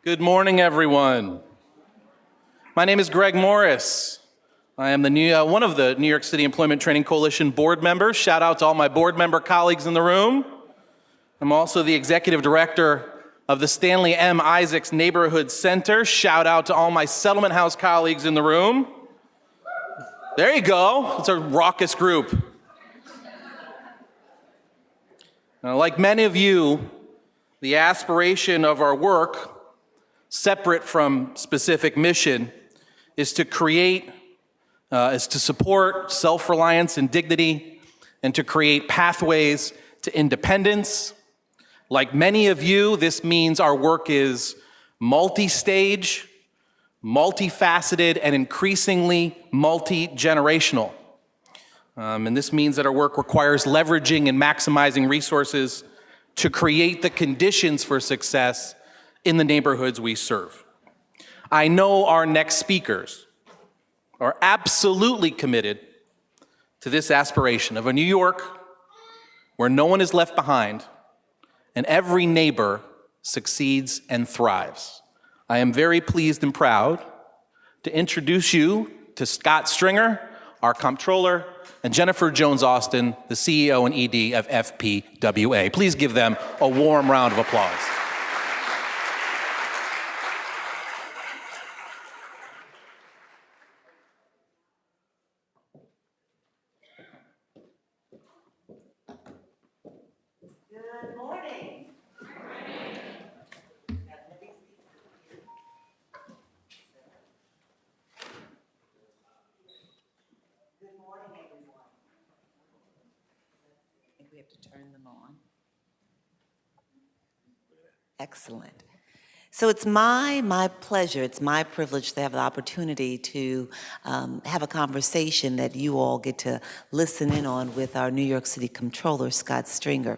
Good morning, everyone. My name is Greg Morris. I am one of the New York City Employment Training Coalition board members. Shout out to all my board member colleagues in the room. I'm also the executive director of the Stanley M. Isaacs Neighborhood Center. Shout out to all my Settlement House colleagues in the room. There you go. It's a raucous group. Now, like many of you, the aspiration of our work, separate from specific mission, is to support self-reliance and dignity, and to create pathways to independence. Like many of you, this means our work is multi-stage, multifaceted, and increasingly multi-generational. And this means that our work requires leveraging and maximizing resources to create the conditions for success in the neighborhoods we serve. I know our next speakers are absolutely committed to this aspiration of a New York where no one is left behind and every neighbor succeeds and thrives. I am very pleased and proud to introduce you to Scott Stringer, our Comptroller, and Jennifer Jones-Austin, the CEO and ED of FPWA. Please give them a warm round of applause. Excellent. So it's my pleasure, it's my privilege to have the opportunity to have a conversation that you all get to listen in on with our New York City Comptroller, Scott Stringer.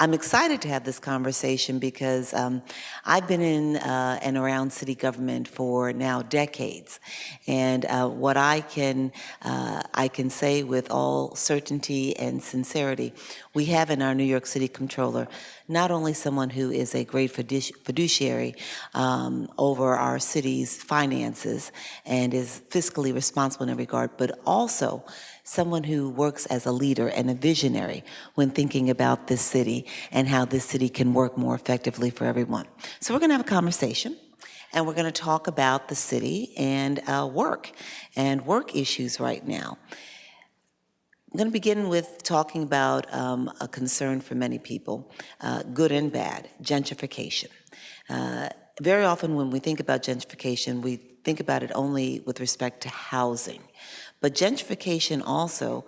I'm excited to have this conversation because I've been in and around city government for now decades. And what I can say with all certainty and sincerity, we have in our New York City Comptroller not only someone who is a great fiduciary over our city's finances and is fiscally responsible in that regard, but also someone who works as a leader and a visionary when thinking about this city and how this city can work more effectively for everyone. So we're going to have a conversation, and we're going to talk about the city and work issues right now. I'm going to begin with talking about a concern for many people, good and bad, gentrification. Very often when we think about gentrification, we think about it only with respect to housing. But gentrification also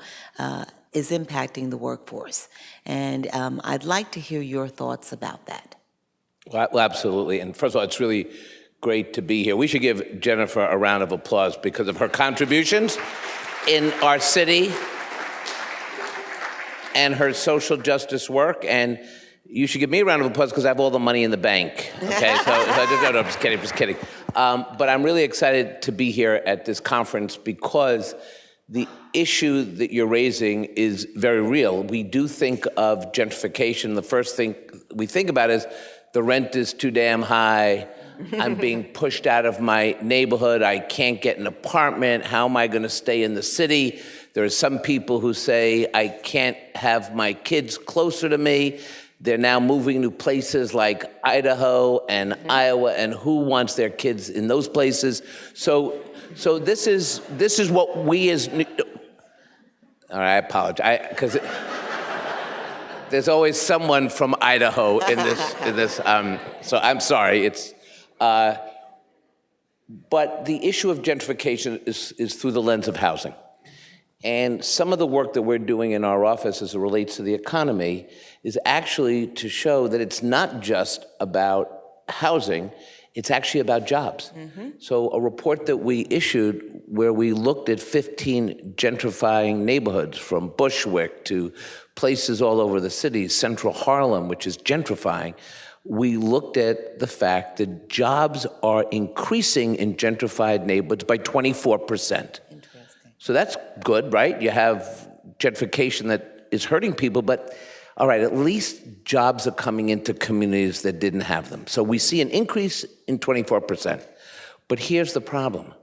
is impacting the workforce. And I'd like to hear your thoughts about that. Well, absolutely. And first of all, it's really great to be here. We should give Jennifer a round of applause because of her contributions in our city and her social justice work. And you should give me a round of applause because I have all the money in the bank. Okay, no, just kidding. But I'm really excited to be here at this conference because the issue that you're raising is very real. We do think of gentrification. The first thing we think about is the rent is too damn high. I'm being pushed out of my neighborhood. I can't get an apartment. How am I going to stay in the city? There are some people who say I can't have my kids closer to me. They're now moving to places like Idaho and Iowa, and who wants their kids in those places? So this is what we as all right, I apologize because there's always someone from Idaho in this. So I'm sorry. It's but the issue of gentrification is through the lens of housing. And some of the work that we're doing in our office as it relates to the economy is actually to show that it's not just about housing, it's actually about jobs. So a report that we issued where we looked at 15 gentrifying neighborhoods from Bushwick to places all over the city, central Harlem, which is gentrifying, we looked at the fact that jobs are increasing in gentrified neighborhoods by 24%. So that's good, right? You have gentrification that is hurting people, but all right, at least jobs are coming into communities that didn't have them. So we see an increase in 24%. But here's the problem.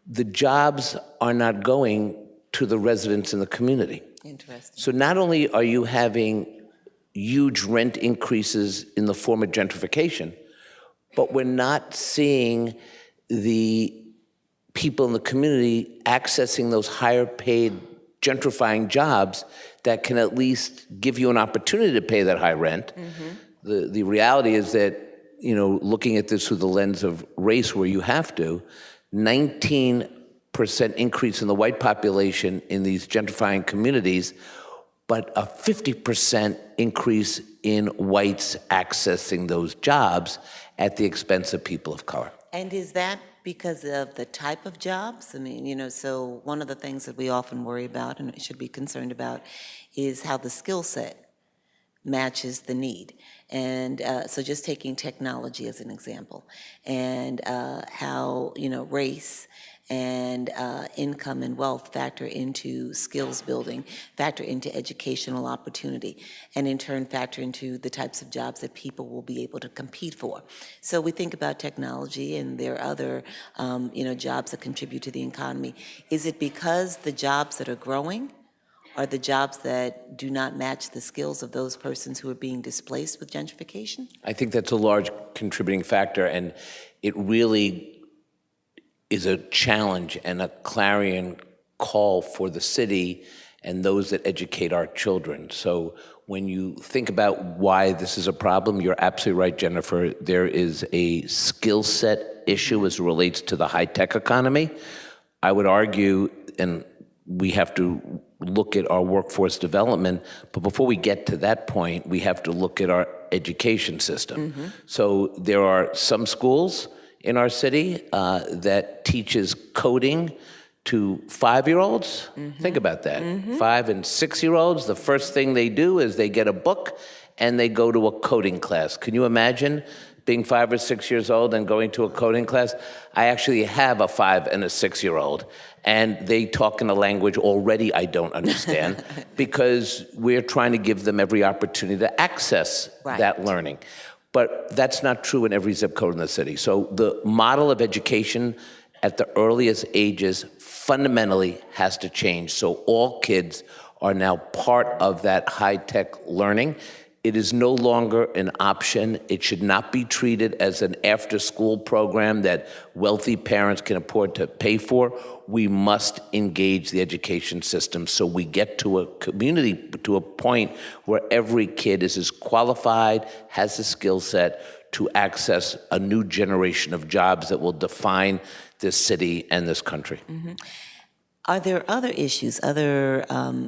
The jobs are not going to the residents in the community. Interesting. So not only are you having huge rent increases in the form of gentrification, but we're not seeing the people in the community accessing those higher paid gentrifying jobs that can at least give you an opportunity to pay that high rent. The reality is that, looking at this through the lens of race where you have to, 19% increase in the white population in these gentrifying communities, but a 50% increase in whites accessing those jobs at the expense of people of color. And is that because of the type of jobs? I mean, so one of the things that we often worry about and should be concerned about is how the skill set matches the need. And so just taking technology as an example, and how, race and income and wealth factor into skills building, factor into educational opportunity, and in turn factor into the types of jobs that people will be able to compete for. So we think about technology, and there are other, jobs that contribute to the economy. Is it because the jobs that are growing are the jobs that do not match the skills of those persons who are being displaced with gentrification? I think that's a large contributing factor, and it really is a challenge and a clarion call for the city and those that educate our children. So when you think about why this is a problem, you're absolutely right, Jennifer. There is a skill set issue as it relates to the high-tech economy. I would argue, and we have to look at our workforce development, but before we get to that point, we have to look at our education system. So there are some schools in our city that teaches coding to 5-year-olds. Think about that. 5 and 6-year-olds, the first thing they do is they get a book and they go to a coding class. Can you imagine being 5 or 6 years old and going to a coding class? I actually have a 5 and a 6-year-old, and they talk in a language already I don't understand because we're trying to give them every opportunity to access that learning. But that's not true in every zip code in the city. So the model of education at the earliest ages fundamentally has to change. So all kids are now part of that high-tech learning. It is no longer an option. It should not be treated as an after-school program that wealthy parents can afford to pay for. We must engage the education system so we get to a community, to a point where every kid is as qualified, has the skill set to access a new generation of jobs that will define this city and this country. Are there other issues, other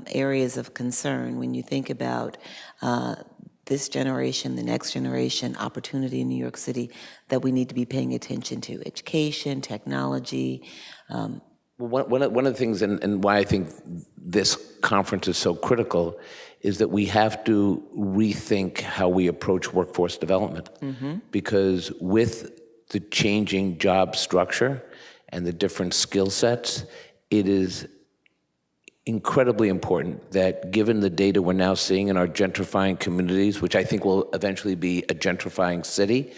areas of concern when you think about this generation, the next generation, opportunity in New York City that we need to be paying attention to? Education, technology. Well, one of the things, and why I think this conference is so critical, is that we have to rethink how we approach workforce development. Because with the changing job structure and the different skill sets, it is incredibly important that, given the data we're now seeing in our gentrifying communities, which I think will eventually be a gentrifying city,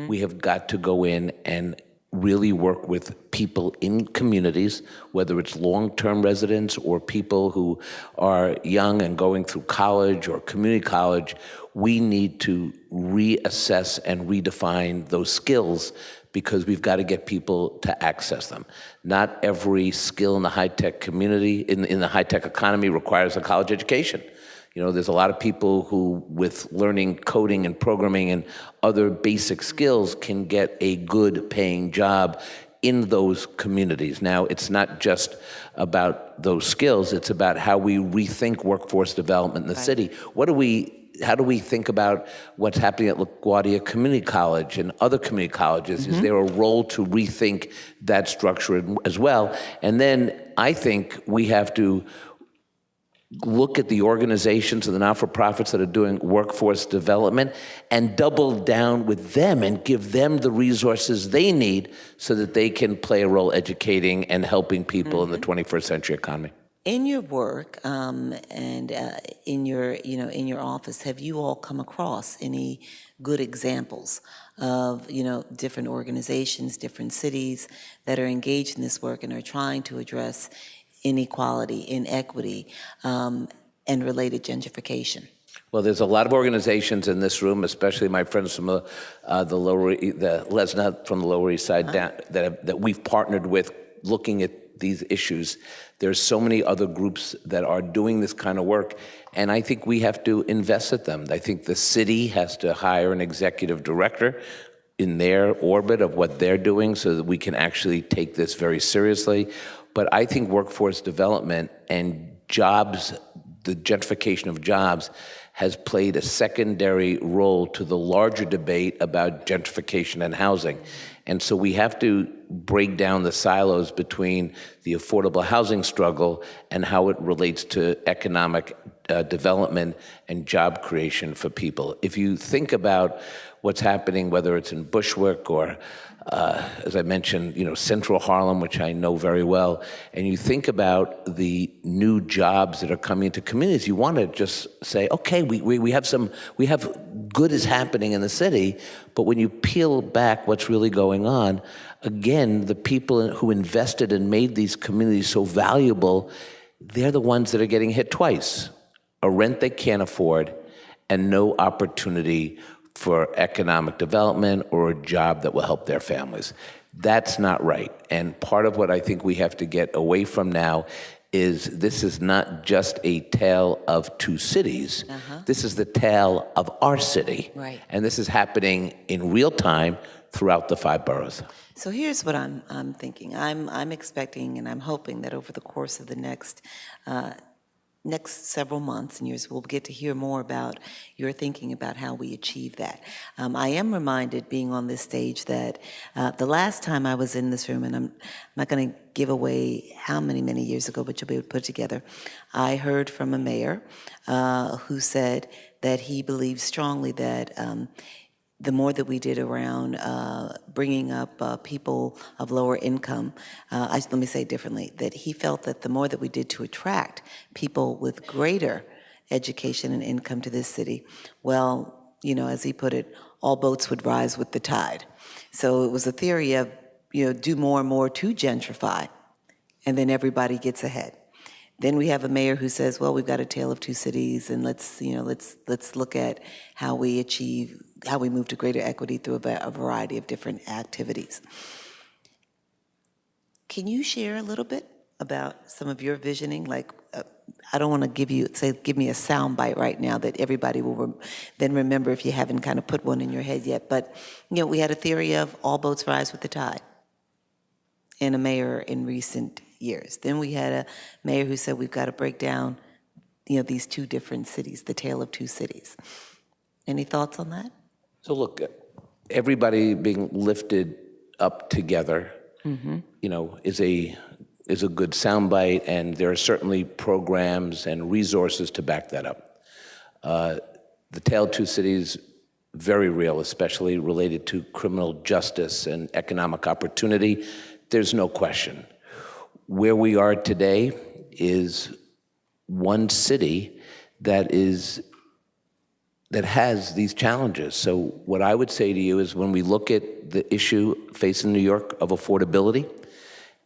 we have got to go in and really work with people in communities, whether it's long-term residents or people who are young and going through college or community college. We need to reassess and redefine those skills because we've got to get people to access them. Not every skill in the high-tech community, in the high-tech economy, requires a college education. There's a lot of people who, with learning coding and programming and other basic skills, can get a good paying job in those communities. Now, it's not just about those skills, it's about how we rethink workforce development in the city. How do we think about what's happening at LaGuardia Community College and other community colleges? Is there a role to rethink that structure as well? And then I think we have to look at the organizations and the not-for-profits that are doing workforce development and double down with them and give them the resources they need so that they can play a role educating and helping people in the 21st century economy. In your work and in your office, have you all come across any good examples of different organizations, different cities that are engaged in this work and are trying to address inequality, inequity, and related gentrification? Well, there's a lot of organizations in this room, especially my friends from the Lesna from the Lower East Side down, that we've partnered with looking at these issues. There's so many other groups that are doing this kind of work, and I think we have to invest in them. I think the city has to hire an executive director in their orbit of what they're doing so that we can actually take this very seriously. But I think workforce development and jobs, the gentrification of jobs, has played a secondary role to the larger debate about gentrification and housing. And so we have to break down the silos between the affordable housing struggle and how it relates to economic development and job creation for people. If you think about what's happening, whether it's in Bushwick or, as I mentioned, Central Harlem, which I know very well, and you think about the new jobs that are coming into communities, you want to just say, okay, we have good is happening in the city, but when you peel back what's really going on, again, the people who invested and made these communities so valuable, they're the ones that are getting hit twice. A rent they can't afford and no opportunity for economic development or a job that will help their families. That's not right. And part of what I think we have to get away from now is this is not just a tale of two cities. This is the tale of our city. Right. And this is happening in real time throughout the 5 boroughs. So here's what I'm thinking. I'm expecting and I'm hoping that over the course of the next several months and years, we'll get to hear more about your thinking about how we achieve that. I am reminded, being on this stage, that the last time I was in this room, and I'm not going to give away how many years ago, but you'll be able to put it together, I heard from a mayor who said that he believes strongly that the more that we did around bringing up people of lower income, let me say it differently, that he felt that the more that we did to attract people with greater education and income to this city, well, as he put it, all boats would rise with the tide. So it was a theory of, do more and more to gentrify, and then everybody gets ahead. Then we have a mayor who says, well, we've got a tale of two cities, and let's look at how we move to greater equity through a variety of different activities. Can you share a little bit about some of your visioning? Like, I don't want to give me a sound bite right now that everybody will then remember if you haven't kind of put one in your head yet. But, we had a theory of all boats rise with the tide in a mayor in recent years. Then we had a mayor who said we've got to break down, these two different cities, the tale of two cities. Any thoughts on that? So look, everybody being lifted up together, is a good soundbite, and there are certainly programs and resources to back that up. The tale of two cities, very real, especially related to criminal justice and economic opportunity. There's no question. Where we are today is one city that has these challenges. So what I would say to you is when we look at the issue facing New York of affordability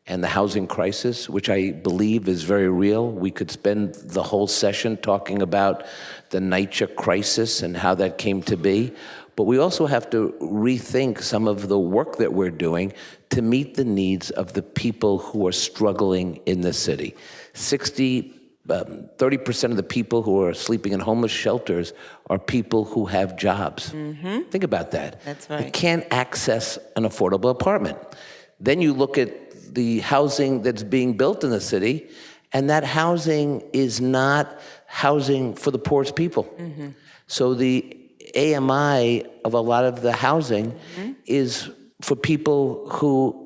and the housing crisis, which I believe is very real, we could spend the whole session talking about the NYCETC crisis and how that came to be. But we also have to rethink some of the work that we're doing to meet the needs of the people who are struggling in the city. 30% of the people who are sleeping in homeless shelters are people who have jobs. Think about that. That's right. They can't access an affordable apartment. Then you look at the housing that's being built in the city, and that housing is not housing for the poorest people. So the AMI of a lot of the housing is for people who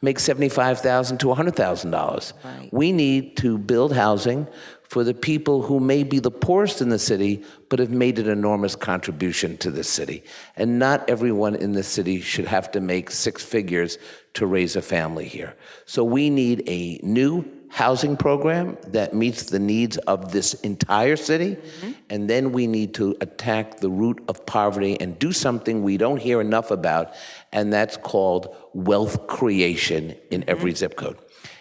make $75,000 to $100,000. Right. We need to build housing for the people who may be the poorest in the city, but have made an enormous contribution to the city. And not everyone in the city should have to make 6 figures to raise a family here. So we need a new housing program that meets the needs of this entire city, and then we need to attack the root of poverty and do something we don't hear enough about, and that's called wealth creation in every zip code.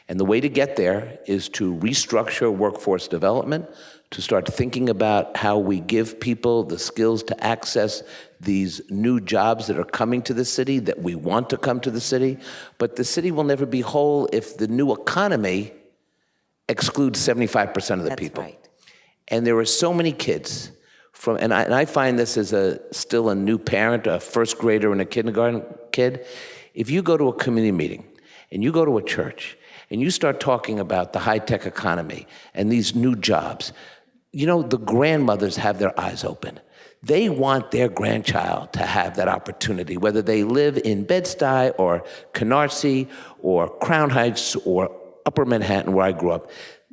And the way to get there is to restructure workforce development, to start thinking about how we give people the skills to access these new jobs that are coming to the city, that we want to come to the city. But the city will never be whole if the new economy excludes 75% of the people. That's right. And there are so many kids from, and I find this as still a new parent, a first grader and a kindergarten kid. If you go to a community meeting and you go to a church and you start talking about the high-tech economy and these new jobs, you know, the grandmothers have their eyes open. They want their grandchild to have that opportunity, whether they live in Bed-Stuy or Canarsie or Crown Heights or Upper Manhattan, where I grew up.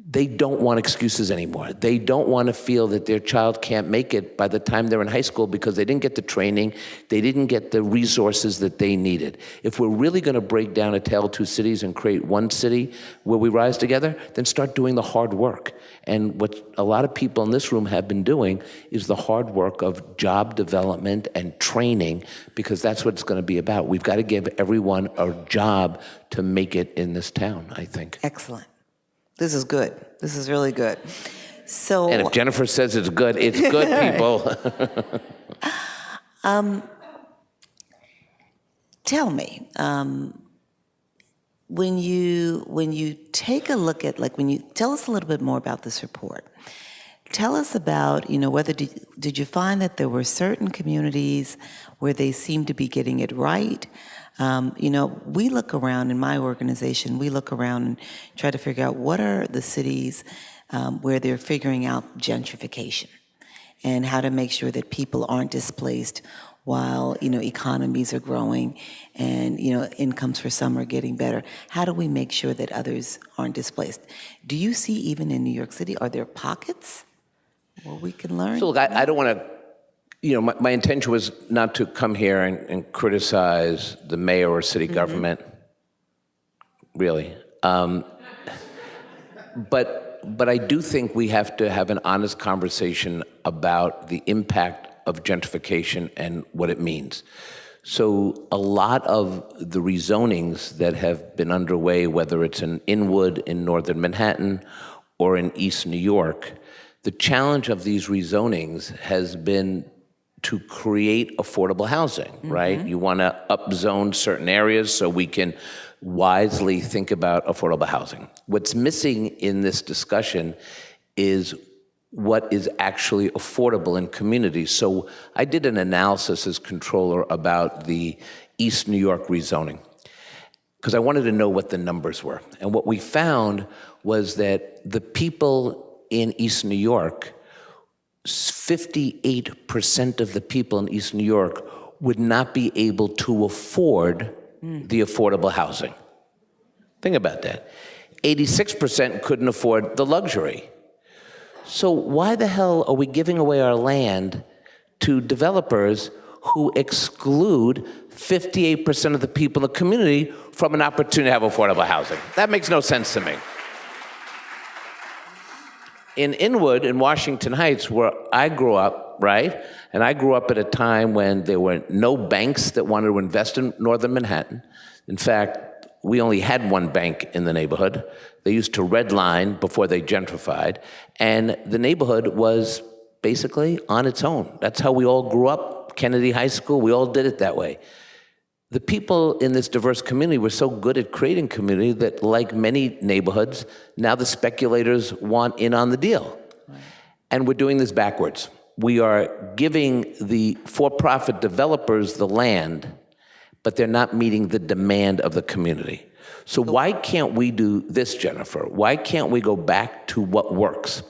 They don't want excuses anymore. They don't want to feel that their child can't make it by the time they're in high school because they didn't get the training, they didn't get the resources that they needed. If we're really going to break down a tale of two cities and create one city where we rise together, then start doing the hard work. And what a lot of people in this room have been doing is the hard work of job development and training, because that's what it's going to be about. We've got to give everyone a job to make it in this town, I think. Excellent. This is good. This is really good. So, And if Jennifer says it's good people. tell me, when you take a look at, tell us a little bit more about this report. Tell us about, whether did you find that there were certain communities where they seemed to be getting it right? We look around in my organization, we look around and try to figure out what are the cities where they're figuring out gentrification and how to make sure that people aren't displaced while, economies are growing and, incomes for some are getting better. How do we make sure that others aren't displaced? Do you see, even in New York City, are there pockets where we can learn? So look, I don't want to, my intention was not to come here and criticize the mayor or city government, really. But I do think we have to have an honest conversation about the impact of gentrification and what it means. So a lot of the rezonings that have been underway, whether it's in Inwood in northern Manhattan or in East New York, the challenge of these rezonings has been to create affordable housing, right? You want to upzone certain areas so we can wisely think about affordable housing. What's missing in this discussion is what is actually affordable in communities. So I did an analysis as controller about the East New York rezoning, because I wanted to know what the numbers were. And what we found was that the people in East New York, 58% of the people in East New York would not be able to afford the affordable housing. Think about that. 86% couldn't afford the luxury. So why the hell are we giving away our land to developers who exclude 58% of the people in the community from an opportunity to have affordable housing? That makes no sense to me. In Inwood, in Washington Heights, where I grew up, right? And I grew up at a time when there were no banks that wanted to invest in northern Manhattan. In fact, we only had one bank in the neighborhood. They used to redline before they gentrified. And the neighborhood was basically on its own. That's how we all grew up. Kennedy High School, we all did it that way. The people in this diverse community were so good at creating community that, like many neighborhoods, now the speculators want in on the deal. Right. And we're doing this backwards. We are giving the for-profit developers the land, but they're not meeting the demand of the community. So why can't we do this, Jennifer? Why can't we go back to what works?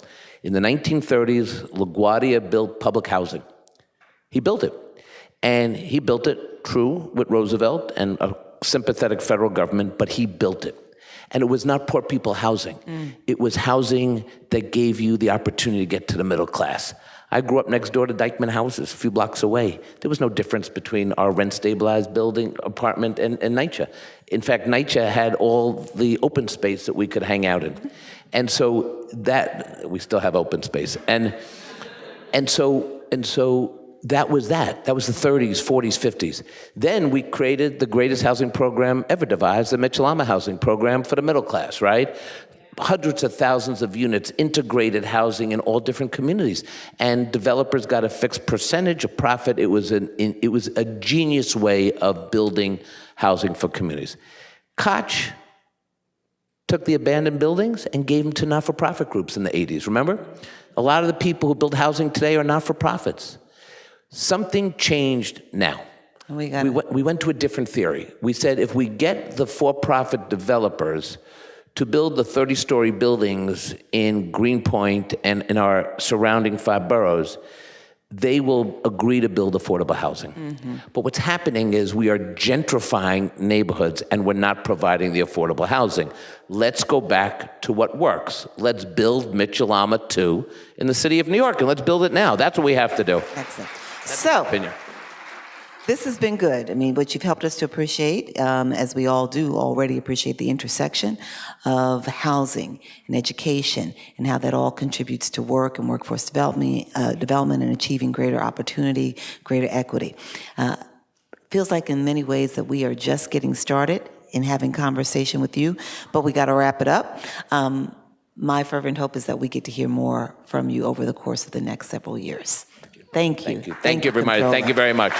In the 1930s, LaGuardia built public housing. He built it. And he built it, true, with Roosevelt and a sympathetic federal government, but he built it. And it was not poor people housing. It was housing that gave you the opportunity to get to the middle class. I grew up next door to Dyckman Houses, a few blocks away. There was no difference between our rent-stabilized building, apartment, and NYCHA. In fact, NYCHA had all the open space that we could hang out in. And so we still have open space. And so that was that. That was the 30s, 40s, 50s. Then we created the greatest housing program ever devised, the Mitchell-Lama housing program for the middle class, right? Hundreds of thousands of units, integrated housing in all different communities. And developers got a fixed percentage of profit. It was a genius way of building housing for communities. Koch took the abandoned buildings and gave them to not-for-profit groups in the 80s, remember? A lot of the people who build housing today are not-for-profits. Something changed now. We went to a different theory. We said if we get the for-profit developers to build the 30-story buildings in Greenpoint and in our surrounding 5 boroughs, they will agree to build affordable housing. Mm-hmm. But what's happening is we are gentrifying neighborhoods and we're not providing the affordable housing. Let's go back to what works. Let's build Mitchell-Lama 2 in the city of New York, and let's build it now. That's what we have to do. Excellent. So, this has been good. I mean, what you've helped us to appreciate, as we all do already appreciate the intersection of housing and education and how that all contributes to work and workforce development and achieving greater opportunity, greater equity. Feels like in many ways that we are just getting started in having conversation with you, but we got to wrap it up. My fervent hope is that we get to hear more from you over the course of the next several years. Thank you. Thank you very much. Thank you very much.